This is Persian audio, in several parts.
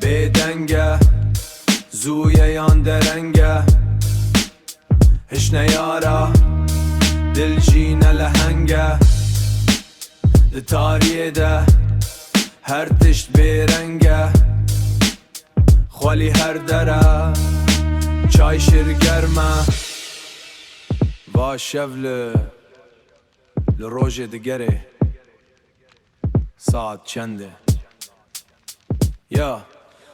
بدنگه زویه یان درنگه هش نیاره دل جینه لهنگه ده تاریه ده هر تشت برنگه خوالی هر دره چای شرگرمه و شفل لروژ دگره ساعت چنده یا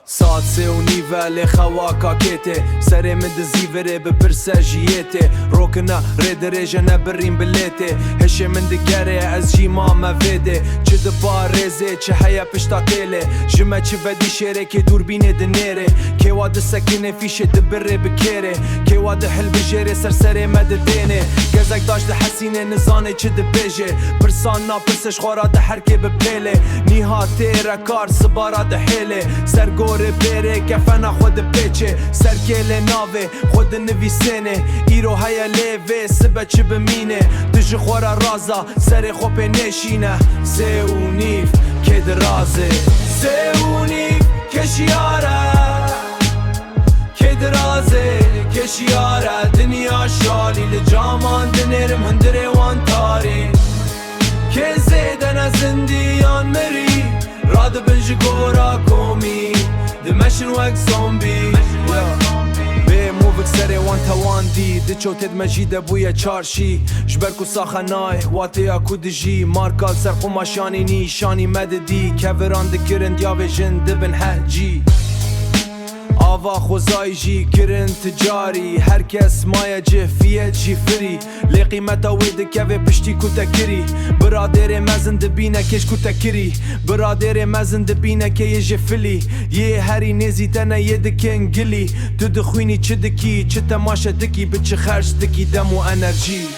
ساعت 3:30 لخواکا کته سر مد زیوره بپرسه جیته روکنا رد رجا نبرین بلیته هشه من دگره از جی ماما ویده چه دبا رزه چه حیا پشتا تیله جمع چه ودی شره که دوربینه دنیره که واده سکنه فیشه دبره بکره که واده حل بجره سر مد دینه گزک داشت حسینه نزانه چه دبیجه پرسان نا پرسش خورا ده حرکه بپیله نیها تیره کار سبارا ده حیله سرگو بره کفنا خود پیچه سرکل ناوه خود نویسنه ایرو هیا لیوه سبه چه بمینه دج خورا رازا سر خوب نشینه 3:30 که درازه 3:30 کشیاره که درازه کشیاره دنیا شالی لجامان دنرم هندره وان تاری که زیدن از زندیان مری راد بنج گورا کومی دمشن وک زومبی به موفک سره وان تا وان دی دچو تد مجیده بویا چارشی جبرکو ساخنای واتیا کودجی مارکال سر قماشانی نیشانی مددی کوران دکرن دیاوه جند بن حجی آوا خوزای جی کرن تجاری هر کس مایا جفیت جی فری لی قیمتا وید که پشتی کتا کری برادر مزن دبینه کش کتا کری برادر مزن دبینه که یه جفلی یه هری نزی تنه یه دکن گلی تو دخوینی چه دکی چه تماشا دکی بچه خرش دکی دم و انرژی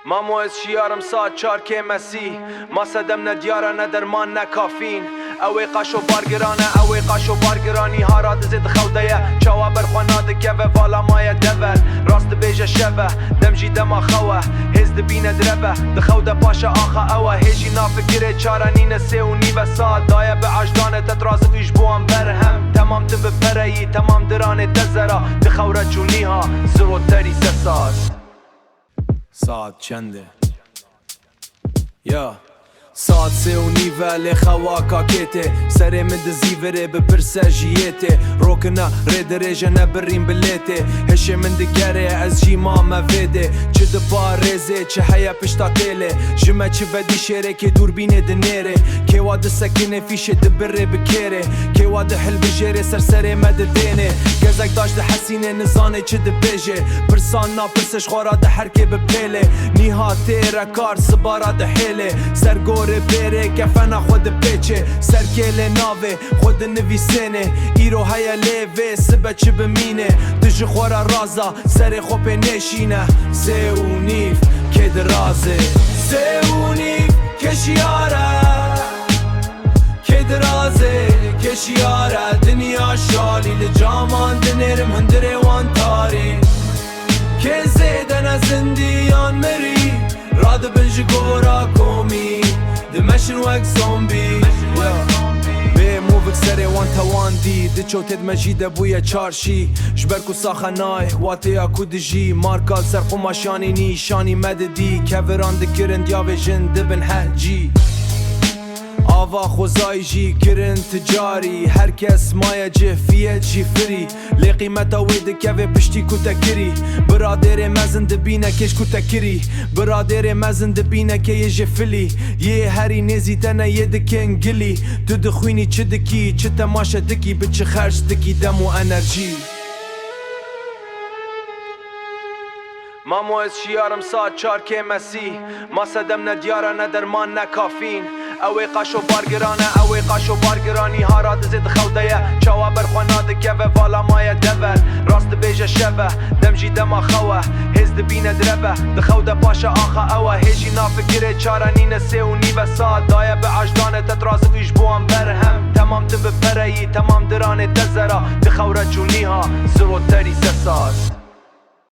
مامو از شیارم ساعت 4 که مسی ما صدم ندیاره ندرمان نکافین اوی قاشو بارگرانه اوی قاشو بارگرانی ها را دزید خوده چاوا برخواناده که و والا مای دول راست بیجه شبه دمجی دما خوه هز دبینه دربه دخوده پاشا آخه اوه هیجی نافکره چارانین 3:30 ساعت دایه به عجدانه تترازو ایش بوان برهم تمام تبه پرهی تمام درانه تزرا دخوره چونی ها زروتری 3 ساعت ساعت چنده یا ساعت 3:30 لخواکا کته سر مد زیوره بپرسه جیته روکنا رد رجا نبرین بلیته هشه من دگره از جی ماما ویده چه دبا رزه چه حیا پشتا تیله جمع چه ودی شره که دوربینه دنیره که واده سکنه فیشه دبره بکره که واده حل بجره سر مد دینه گزک داشت حسینه نزانه چه دبیجه پرسان نا پرسش خورا ده حرکه بپیله نیها تیره کار سبارا ده حیله سرگو بره کفنا خود پیچه سرکل ناوه خود نویسنه ایرو هیا لیوه سبه چه بمینه دج خورا رازا سر خوب نشینه 3:30 که درازه 3:30 کشیاره که درازه کشیاره دنیا شالی لجامان دنرم هندره وان تاری که زیدن از زندیان مری راد بنج گورا کومی دمشن وک زومبی به موفک سره وان تا وان دی دچو تد مجیده بویا چارشی جبرکو ساخنای واتیا کودجی مارکال سر قماشانی نیشانی مددی کوران دکرن دیاوه جند بن حجی آوا خوزای جی کرن تجاری هر کس مایا جفیت جی فری لی قیمتا وید که پشتی کتا کری برادر مزن دبینه کش کتا کری برادر مزن دبینه که یه جفلی یه هری نزی تنه یه دکن گلی تو دخوینی چه دکی چه تماشا دکی بچه خرش دکی دم و انرژی مامو از شیارم ساعت 4 که مسی ما صدم ندیاره ندرمان نکافین اوی قاشو بارگرانه اوی قاشو بارگرانی ها را دزید خوده چاوا برخواناده که و والا مای دول راست بیجه شبه دمجی دما خوه هز دبینه دربه دخوده پاشا آخه اوه هیجی نافکره چارانین 3:30 ساعت دایه به عجدانه تترازو ایش بوان برهم تمام تبه پرهی تمام درانه تزرا دخوره چونی ها زروتری 3 ساعت